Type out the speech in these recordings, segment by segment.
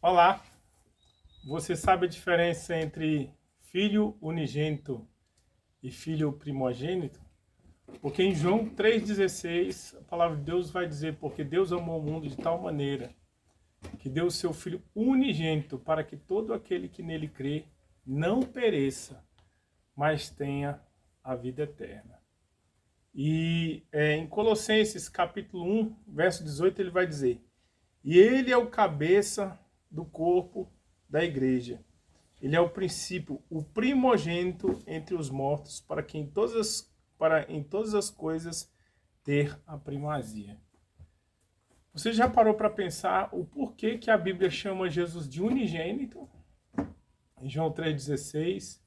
Olá, você sabe a diferença entre filho unigênito e filho primogênito? Porque em João 3,16, a palavra de Deus vai dizer: porque Deus amou o mundo de tal maneira que deu o seu Filho unigênito para que todo aquele que nele crê não pereça, mas tenha a vida eterna. E em Colossenses capítulo 1, verso 18, ele vai dizer: e ele é o cabeça do corpo da igreja. Ele é o princípio, o primogênito entre os mortos, para que em todas as coisas ter a primazia. Você já parou para pensar o porquê que a Bíblia chama Jesus de unigênito? Em João 3,16.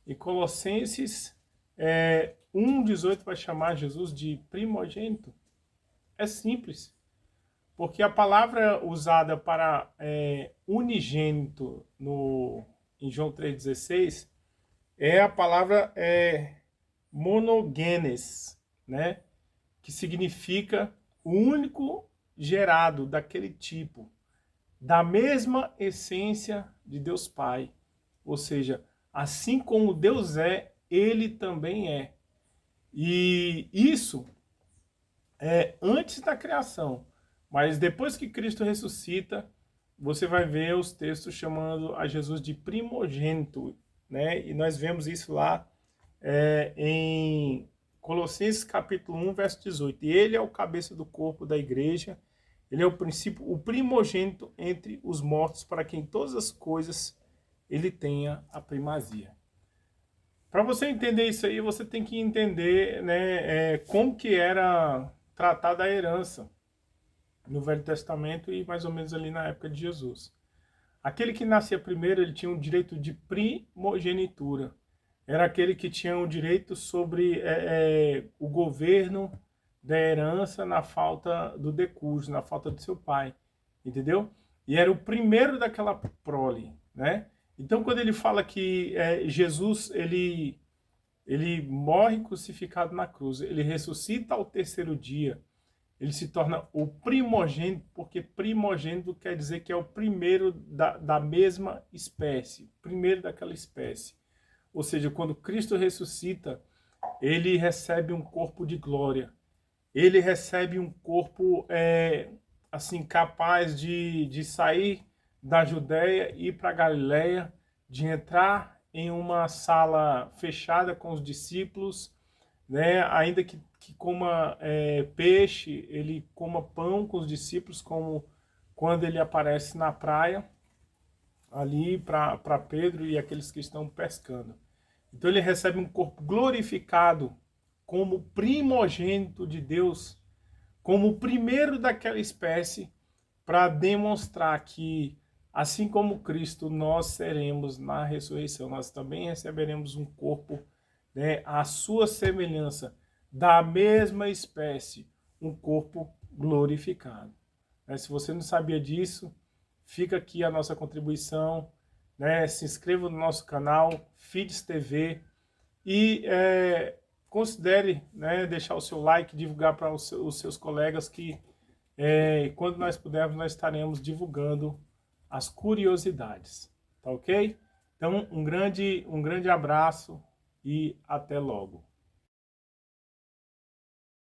E Colossenses 1,18 vai chamar Jesus de primogênito. É simples. Porque a palavra usada para unigênito em João 3,16 é a palavra monogenes, né? Que significa o único gerado daquele tipo, da mesma essência de Deus Pai. Ou seja, assim como Deus é, ele também é. E isso é antes da criação. Mas depois que Cristo ressuscita, você vai ver os textos chamando a Jesus de primogênito, né? E nós vemos isso lá em Colossenses capítulo 1, verso 18. E ele é o cabeça do corpo da igreja, ele é o princípio, o primogênito entre os mortos, para que em todas as coisas ele tenha a primazia. Para você entender isso aí, você tem que entender, né, como que era tratada a herança no Velho Testamento e mais ou menos ali na época de Jesus. Aquele que nascia primeiro, ele tinha o direito de primogenitura. Era aquele que tinha o direito sobre o governo da herança na falta do decurso, na falta do seu pai, entendeu? E era o primeiro daquela prole, né? Então, quando ele fala que Jesus, ele morre crucificado na cruz, ele ressuscita ao terceiro dia, ele se torna o primogênito, porque primogênito quer dizer que é o primeiro da mesma espécie, primeiro daquela espécie. Ou seja, quando Cristo ressuscita, ele recebe um corpo de glória. Ele recebe um corpo assim capaz de sair da Judéia e ir para a Galiléia, de entrar em uma sala fechada com os discípulos, né? Ainda que coma peixe, ele coma pão com os discípulos, como quando ele aparece na praia, ali para Pedro e aqueles que estão pescando. Então ele recebe um corpo glorificado como primogênito de Deus, como o primeiro daquela espécie, para demonstrar que, assim como Cristo, nós seremos na ressurreição, nós também receberemos um corpo, né, à sua semelhança, da mesma espécie, um corpo glorificado. Se você não sabia disso, fica aqui a nossa contribuição, né? Se inscreva no nosso canal, Fides TV, e considere, né, deixar o seu like, divulgar para os seus colegas que quando nós pudermos, nós estaremos divulgando as curiosidades, tá ok? Então, um grande abraço e até logo.